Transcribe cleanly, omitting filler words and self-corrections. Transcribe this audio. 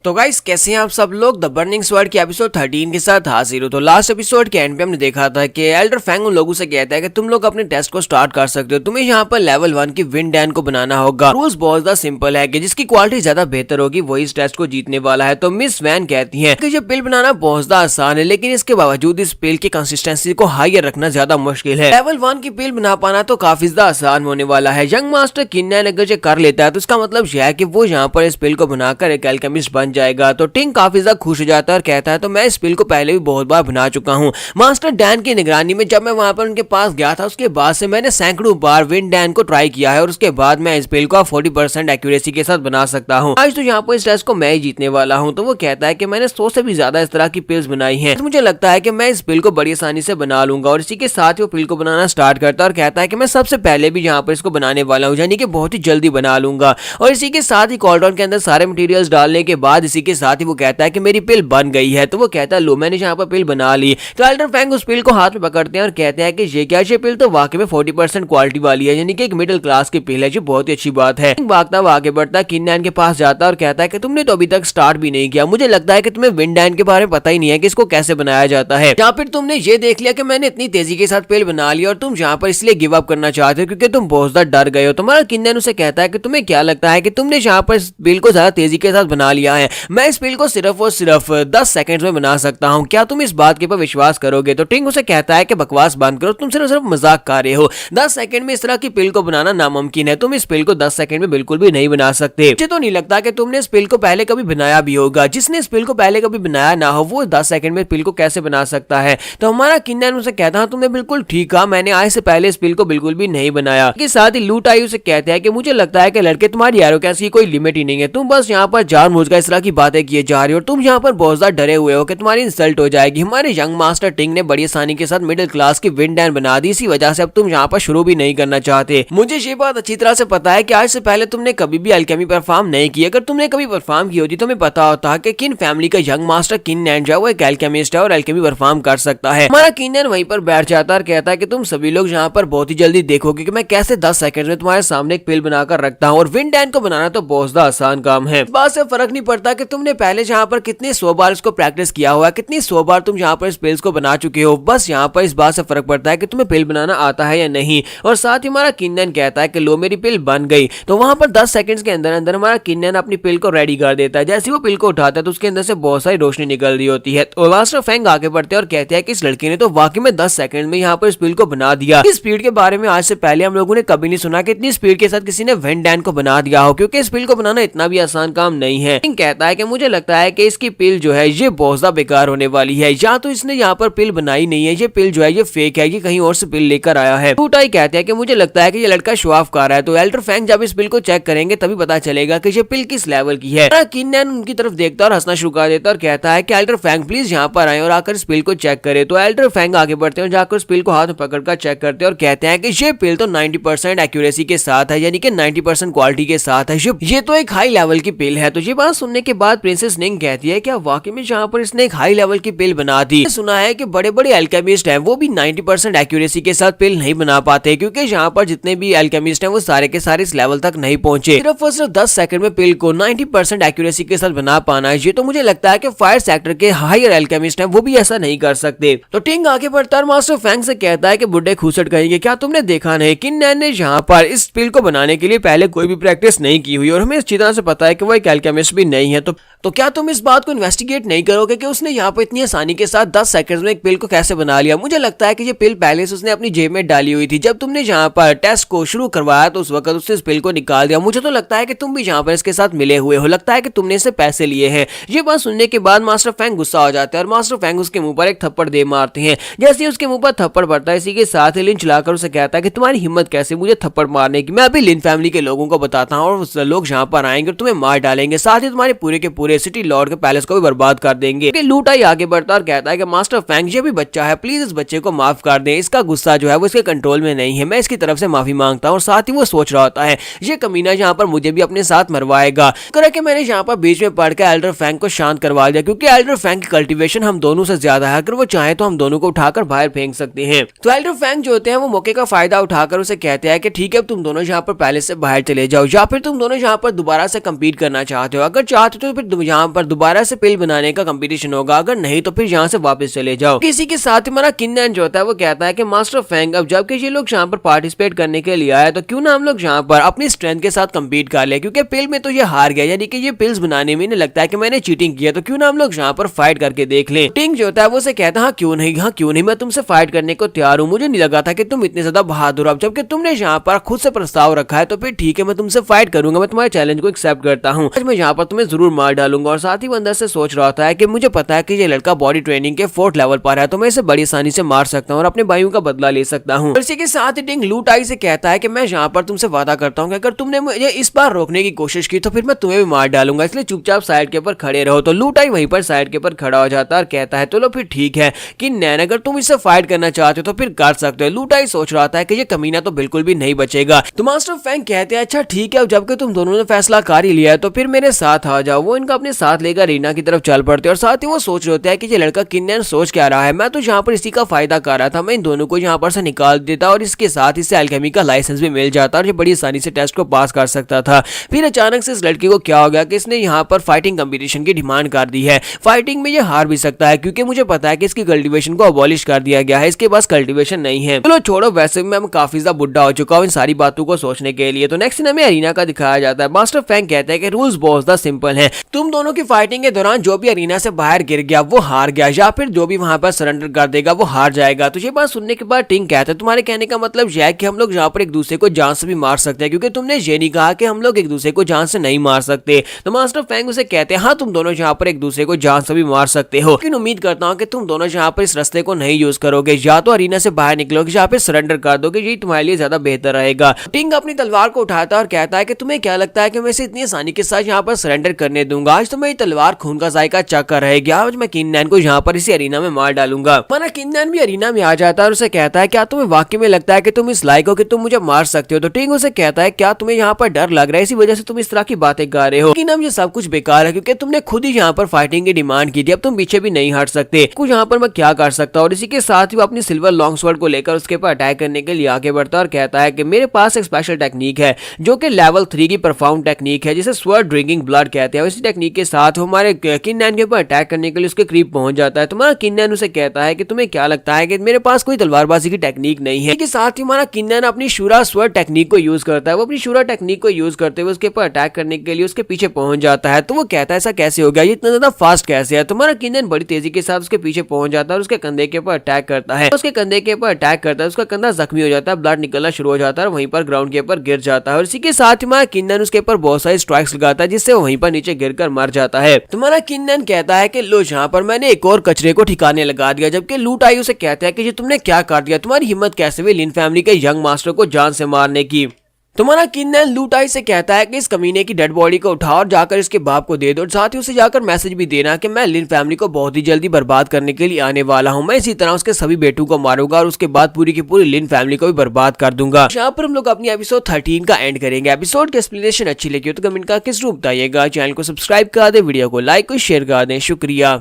तो गाइस कैसे हैं आप सब लोग। द बर्निंग स्वर्ड के एपिसोड 13 के साथ हाजिर हो। तो लास्ट एपिसोड के एंड पे हमने देखा था कि एल्डर फैंग उन लोगों से कहता है कि तुम लोग अपने टेस्ट को स्टार्ट कर सकते हो, तुम्हें यहाँ पर लेवल 1 की विंड डैन को बनाना होगा। रूल्स बहुत ज्यादा सिंपल है कि जिसकी क्वालिटी ज्यादा बेहतर होगी वही इस टेस्ट को जीतने वाला है। तो मिस वैन कहती है कि ये पिल बनाना बहुत ज्यादा आसान है, लेकिन इसके बावजूद इस पिल की कंसिस्टेंसी को हायर रखना ज्यादा मुश्किल है। लेवल 1 की पिल बना पाना तो काफी ज्यादा आसान होने वाला है। यंग मास्टर किन्नैन अगर ये कर लेता है तो इसका मतलब यह है कि वो यहाँ पर इस पिल को बनाकर एक एल्केमिस्ट बन जाएगा। तो टिंग काफी ज्यादा खुश हो जाता है और कहता है तो मैं इस पिल को पहले भी बहुत बार बना चुका हूँ। मास्टर डैन की निगरानी में जब मैं वहां पर उनके पास गया था उसके बाद से मैंने सैकड़ों बार विंड डैन को ट्राई किया है और उसके बाद मैं इस पिल को 40% एक्यूरेसी के साथ बना सकता हूँ। आज तो यहाँ पर इस टेस्ट को मैं ही जीतने वाला हूँ। तो वो कहता है कि मैंने 100 से भी ज्यादा इस तरह की पिल्स बनाई है, तो मुझे लगता है कि मैं इस पिल को बड़ी आसानी से बना लूंगा। और इसी के साथ वो पिल को बनाना स्टार्ट करता है और कहता है कि मैं सबसे पहले भी यहाँ पर इसको बनाने वाला हूँ, यानी कि बहुत ही जल्दी बना लूंगा। और इसी के साथ ही कॉल्ड्रॉन के अंदर सारे मटेरियल्स डालने के बाद इसी के साथ ही वो कहता है कि मेरी पिल बन गई है। तो वो कहता है लो मैंने यहाँ पर पिल बना ली। तो एल्डर फैंग उस पिल को हाथ में पकड़ते हैं और कहते हैं कि ये क्या, ये पिल तो वाकई में 40% क्वालिटी वाली है, यानी कि एक मिडिल क्लास की पिल है, जो बहुत ही अच्छी बात है। भागता हुआ आगे बढ़ता है, किन्नैन के पास जाता है और कहता है कि तुमने तो अभी तक स्टार्ट भी नहीं किया, मुझे लगता है कि तुम्हें विंड डैन के बारे में पता ही नहीं है कि इसको कैसे बनाया जाता है, या फिर तुमने ये देख लिया कि मैंने इतनी तेजी के साथ पिल बना लिया और तुम यहाँ पर इसलिए गिव अप करना चाहते हो क्योंकि तुम बहुत ज्यादा डर गए हो। तुम्हारा किन्नैन उसे कहता है कि तुम्हें क्या लगता है कि तुमने यहाँ पर इस पिल को ज्यादा तेजी के साथ बना लिया है, मैं इस पिल को सिर्फ और सिर्फ 10 सेकंड में बना सकता हूँ, क्या तुम इस बात के पर विश्वास करोगे। तो टिंग उसे कहता है कि बकवास बंद करो, तुम सिर्फ मजाक कर रहे हो, 10 सेकंड में इस तरह की पिल को बनाना नामुमकिन है, तुम इस पिल को 10 सेकंड में बिल्कुल भी नहीं बना सकते। मुझे तो नहीं लगता कि तुमने इस पिल को पहले कभी बनाया भी होगा, जिसने इस पिल को पहले कभी बनाया ना हो वो 10 सेकंड में पिल को कैसे बना सकता है। तो हमारा किन्नैन उसे कहता है तुमने बिल्कुल ठीक कहा, मैंने आज से पहले इस पिल को बिल्कुल भी नहीं बनाया। के साथ ही लूट आई उसे कहते हैं कि मुझे लगता है कि लड़के तुम्हारी एरोगेंस की कोई लिमिट ही नहीं है, तुम बस यहाँ पर जानबूझकर इस तरह की बातें किए जा रहे हो, तुम यहाँ पर बहुत ज्यादा डरे हुए हो कि तुम्हारी इंसल्ट हो जाएगी। हमारे यंग मास्टर टिंग ने बड़ी आसानी के साथ मिडिल क्लास की विंड डैन बना दी, इसी वजह से अब तुम यहाँ पर शुरू भी नहीं करना चाहते। मुझे ये बात अच्छी तरह से पता है कि आज से पहले तुमने कभी भी अल्केमी परफॉर्म नहीं की, अगर तुमने कभी परफॉर्म की होती तो तुम्हें पता होता कि किन फैमिली का यंग मास्टर किन्नैन जो है वो एक अल्केमिस्ट है और अल्केमी परफॉर्म कर सकता है। हमारा किन्नैन वहीं पर बैठ जाता है और कहता है कि तुम सभी लोग यहाँ पर बहुत ही जल्दी देखोगे कि मैं कैसे 10 सेकंड में तुम्हारे सामने एक पिल बनाकर रखता हूँ। और विंड डैन को बनाना तो बहुत ज्यादा आसान काम है, इस बात से फर्क नहीं पड़ता कि तुमने पहले यहाँ पर कितने 100 बार इसको प्रैक्टिस किया हुआ है, कितनी 100 बार तुम यहाँ पर इस पिल्स को बना चुके हो, बस यहाँ पर इस बात से फर्क पड़ता है कि तुम्हें पिल बनाना आता है या नहीं। और साथ ही हमारा किन्नैन कहता है कि लो मेरी पिल बन गई। तो वहां पर 10 सेकंड्स के अंदर अंदर हमारा किन्नैन अपनी पिल को रेडी कर देता है। जैसे वो पिल को उठाता है तो उसके अंदर से बहुत सारी रोशनी निकल रही होती है। तो मास्टर फैंग आगे बढ़ते हैं और कहते हैं कि इस लड़के ने तो वाकई में 10 सेकंड में यहाँ पर इस पिल को बना दिया। इस स्पीड के बारे में आज से पहले हम लोगों ने कभी नहीं सुना कि इतनी स्पीड के साथ किसी ने विंड डैन को बना दिया हो, क्योंकि इस पिल को बनाना इतना भी आसान काम नहीं है। कहता है कि मुझे लगता है कि इसकी पिल जो है ये बहुत ज्यादा बेकार होने वाली है, या तो इसने यहाँ पर पिल बनाई नहीं है, ये पिल जो है ये फेक है, ये कहीं और से पिल लेकर आया है। टूटाई कहते हैं कि मुझे लगता है कि ये लड़का शो ऑफ कर रहा है। तो एल्डर फैंग जब इस पिल को चेक करेंगे तभी पता चलेगा कि ये पिल किस लेवल की है। किन्नैन उनकी तरफ देखता और हंसना शुरू कर देता और कहता है कि एल्डर फैंग प्लीज यहाँ पर आए और आकर इस पिल को चेक करे। तो एल्डर फैंग आगे बढ़ते हैं और जाकर इस पिल को हाथ में पकड़कर चेक करते हैं और कहते हैं कि ये पिल तो 90% एक्यूरेसी के साथ है, यानी कि 90% क्वालिटी के साथ है, ये तो एक हाई लेवल की पिल है। तो ये बात सुनने के बाद प्रिंसेस निंग कहती है क्या वाकई में यहाँ पर इसने एक हाई लेवल की पिल बना दी। सुना है कि बड़े बड़े अल्केमिस्ट हैं वो भी 90% एक्यूरेसी के साथ पिल नहीं बना पाते, क्योंकि यहाँ पर जितने भी अल्केमिस्ट हैं वो सारे के सारे इस लेवल तक नहीं पहुंचे। सिर्फ और सिर्फ 10 सेकंड में पिल को 90% एक्यूरेसी के साथ बना पाना है, ये तो मुझे लगता है कि फायर सेक्टर के हायर अल्केमिस्ट हैं वो भी ऐसा नहीं कर सकते। तो टिंग आगे बढ़ता है मास्टर फैंग से कहता है कि बुड्ढे खूसट कहेंगे, क्या तुमने देखा नहीं किन्नैन ने यहाँ पर इस पिल को बनाने के लिए पहले कोई भी प्रैक्टिस नहीं की हुई और हमें अच्छी तरह से पता है कि वो एक अल्केमिस्ट भी नहीं है। तो क्या तुम इस बात को इन्वेस्टिगेट नहीं करोगे कि उसने यहाँ पर इतनी आसानी के साथ 10 सेकंड में एक पिल को कैसे बना लिया। मुझे लगता है कि ये पिल पहले से उसने अपनी जेब में डाली हुई थी, जब तुमने यहाँ पर टेस्ट को शुरू करवाया तो उस वक्त उसने इस पिल को निकाल दिया। मुझे तो लगता है कि तुम भी यहाँ पर इसके साथ मिले हुए हो, लगता है कि तुमने इससे पैसे लिए हैं। ये बात सुनने के बाद मास्टर फैंग गुस्सा हो जाता है और मास्टर फैंग उसके मुंह पर एक थप्पड़ दे मारते हैं। जैसे ही उसके मुंह पर थप्पड़ पड़ता है इसी के साथ ही लिन चलाकर उसे कहता है कि तुम्हारी हिम्मत कैसे मुझे थप्पड़ मारने की, मैं अभी लिन फैमिली के लोगों को बताता हूँ और लोग यहाँ पर आएंगे और तुम्हें मार डालेंगे, साथ ही तुम्हारे पूरे के पूरे सिटी लॉर्ड के पैलेस को भी बर्बाद कर देंगे। लूट आई आगे बढ़ता और कहता है कि मास्टर फैंग ये भी बच्चा है, प्लीज इस बच्चे को माफ कर दें, इसका गुस्सा जो है वो इसके कंट्रोल में नहीं है, मैं इसकी तरफ से माफी मांगता हूँ। और साथ ही वो सोच रहा होता है ये कमीना यहाँ पर मुझे भी अपने साथ मरवाएगा, करके मैंने यहाँ पर बीच में पढ़ के एल्डर फैंग को शांत करवा दिया, क्योंकि एल्डर फैंग की कल्टीवेशन हम दोनों से ज्यादा है, अगर वो चाहे तो हम दोनों को उठाकर बाहर फेंक सकते हैं। तो एल्डर फैंग जो होते हैं वो मौके का फायदा उठाकर उसे कहते हैं कि ठीक है तुम दोनों यहाँ पर पैलेस से बाहर चले जाओ, या फिर तुम दोनों यहाँ पर दोबारा से कम्पीट करना चाहते हो, अगर चाहते हो तो फिर यहाँ पर दोबारा से पिल बनाने का कंपटीशन होगा, अगर नहीं तो फिर यहाँ से वापस चले जाओ। किसी के साथ हमारा किन्नन जो होता है वो कहता है कि मास्टर फैंग अब जबकि ये लोग यहाँ पर पार्टिसिपेट करने के लिए आए तो क्यों ना हम लोग यहाँ पर अपनी स्ट्रेंथ के साथ कम्पीट कर ले, क्योंकि पिल में तो ये हार गया, यानी कि ये पिल्स बनाने में इन्हें लगता है कि मैंने चीटिंग किया, तो क्यों ना हम लोग यहाँ पर फाइट करके देख ले। टिंग जो होता है वो से कहता है हाँ क्यों नहीं, मैं तुमसे फाइट करने को तैयार हूँ, मुझे नहीं लगा था कि तुम इतने ज्यादा बहादुर, अब जबकि तुमने यहाँ पर खुद से प्रस्ताव रखा है तो फिर ठीक है, मैं तुमसे फाइट करूंगा, मैं तुम्हारे चैलेंज को एक्सेप्ट करता हूँ, मैं यहाँ पर तुम्हें जरूर मार डालूंगा। और साथ ही वो अंदर से सोच रहा होता है कि मुझे पता है कि ये लड़का बॉडी ट्रेनिंग के 4th लेवल पर है, तो मैं इसे बड़ी आसानी से मार सकता हूँ और अपने भाइयों का बदला ले सकता हूँ। इसी के साथ ही टिंग लू टाई से कहता है कि मैं यहाँ पर तुमसे वादा करता हूँ कि अगर तुमने मुझे इस बार रोकने की कोशिश की तो फिर मैं तुम्हें भी मार डालूंगा, इसलिए चुपचाप साइड के ऊपर खड़े रहो। तो लू टाई वहीं पर साइड के ऊपर खड़ा हो जाता है और कहता है चलो फिर ठीक है कि नैन अगर तुम इससे फाइट करना चाहते हो तो फिर कर सकते हो। लू टाई सोच रहा था कि ये कमीना तो बिल्कुल भी नहीं बचेगा। तो मास्टर फैंग कहते हैं अच्छा ठीक है, अब जबकि तुम दोनों ने फैसला कर ही लिया है तो फिर मेरे साथ आ जाओ। वो इनका अपने साथ लेकर रीना की तरफ चल पड़ते हैं और साथ ही वो सोच रहे होते हैं कि ये लड़का किन्नन सोच क्या रहा है, मैं तो यहाँ पर इसी का फायदा कर रहा था, मैं इन दोनों को यहाँ पर से निकाल देता और इसके साथ इसे अल्केमी का लाइसेंस भी मिल जाता और ये बड़ी आसानी से टेस्ट को पास कर सकता था। फिर अचानक से इस लड़के को क्या हो गया कि इसने यहाँ पर फाइटिंग कंपटीशन की डिमांड कर दी है। फाइटिंग में ये हार भी सकता है क्योंकि मुझे पता है कि इसकी कल्टीवेशन को अबॉलिश कर दिया गया है, इसके पास कल्टीवेशन नहीं है। चलो छोड़ो, वैसे भी मैं काफी ज्यादा बुढ़ा हो चुका हूँ इन सारी बातों को सोचने के लिए। तो नेक्स्ट हमें अरीना का दिखाया जाता है। मास्टर फैंग कहता है कि रूल्स बहुत ज्यादा सिंपल है, तुम दोनों की फाइटिंग के दौरान जो भी अरीना से बाहर गिर गया वो हार गया, या फिर जो भी वहां पर सरेंडर कर देगा वो हार जाएगा। तो ये बात सुनने के बाद टिंग कहता है तुम्हारे कहने का मतलब यह है कि हम लोग यहाँ पर एक दूसरे को जान से भी मार सकते हैं, क्योंकि तुमने ये नहीं कहा कि हम लोग एक दूसरे को जान से नहीं मार सकते। तो मास्टर फैंग उसे कहते हैं हाँ तुम दोनों यहाँ पर एक दूसरे को जान से भी मार सकते हो, लेकिन उम्मीद करता हूँ कि तुम दोनों यहाँ पर इस रास्ते को नहीं यूज करोगे, या तो अरीना से बाहर निकलोगे या फिर सरेंडर कर दोगे, यही तुम्हारे लिए ज्यादा बेहतर रहेगा। टिंग अपनी तलवार को उठाता है और कहता है कि तुम्हें क्या लगता है कि मैं इसे इतनी आसानी के साथ यहाँ पर सरेंडर करने दूंगा? आज तो मेरी तलवार खून का जायका चख कर रहेगी, आज मैं किन्नन को यहाँ पर इसी अरीना में मार डालूंगा। माना किन्नन भी अरीना में आ जाता है और उसे कहता है क्या तुम्हें वाकई में लगता है कि तुम इस लायक हो कि तुम मुझे मार सकते हो? तो टिंग उसे कहता है क्या तुम्हें यहाँ पर डर लग रहा है, इसी वजह से तुम इस तरह की बातें कर रहे हो? लेकिन अब ये सब कुछ बेकार है क्योंकि तुमने खुद ही यहाँ पर फाइटिंग की डिमांड की थी, अब तुम पीछे भी नहीं हट सकते, कुछ यहाँ पर मैं क्या कर सकता हूँ। और इसी के साथ ही वो अपनी सिल्वर लॉन्ग स्वॉर्ड को लेकर उसके ऊपर अटैक करने के लिए आगे बढ़ता है और कहता है कि मेरे पास एक स्पेशल टेक्निक है जो कि लेवल 3 की परफॉर्म टेक्निक है, जिसे स्वर्ड ड्रिंकिंग ब्लड कहते हैं। इसी टेक्निक के साथ हमारे किन्नन के ऊपर अटैक करने के लिए उसके करीब पहुंच जाता है। तुम्हारा किन्नन उसे कहता है कि तुम्हें क्या लगता है कि मेरे पास कोई तलवारबाजी की टेक्निक नहीं है। इसके साथ ही हमारा किन्नन अपनी शूरा स्वर्ड टेक्निक को यूज करता है। वो अपनी शूरा टेक्निक को यूज करते हुए उसके ऊपर अटैक करने के लिए उसके पीछे पहुंच जाता है। तो वो कहता है ऐसा कैसे हो गया, ये इतना ज्यादा फास्ट कैसे है? तुम्हारा किन्नन बड़ी तेजी के साथ उसके पीछे पहुंच जाता है और उसके कंधे के ऊपर अटैक करता है। उसके कंधे के ऊपर अटैक करता है, उसका कंधा जख्मी हो जाता है, ब्लड निकलना शुरू हो जाता है और वहीं पर ग्राउंड के ऊपर गिर जाता है। और इसी के साथ हमारा किन्नन उसके ऊपर बहुत सारी स्ट्राइक्स लगाता है जिससे वो वहीं पर नीचे गिरकर मर जाता है। तुम्हारा किन्नन कहता है कि लो यहाँ पर मैंने एक और कचरे को ठिकाने लगा दिया, जबकि लू टाई उसे कहता है कि ये तुमने क्या कर दिया, तुम्हारी हिम्मत कैसे हुई लिन फैमिली के यंग मास्टर को जान से मारने की? तुम्हारा किन्नन लू टाई से कहता है कि इस कमीने की डेड बॉडी को उठाओ और जाकर इसके बाप को दे दो, और साथ ही उसे जाकर मैसेज भी देना कि मैं लिन फैमिली को बहुत ही जल्दी बर्बाद करने के लिए आने वाला हूं, मैं इसी तरह उसके सभी बेटों को मारूंगा और उसके बाद पूरी की पूरी लिन फैमिली को भी बर्बाद कर दूंगा। यहाँ पर हम लोग अपनी एपिसोड 13 का एंड करेंगे। एपिसोड की एक्सप्लेनेशन अच्छी लगी हो तो कमेंट करके जरूर बताइएगा। चैनल को सब्सक्राइब कर दे, वीडियो को लाइक और शेयर कर दें। शुक्रिया।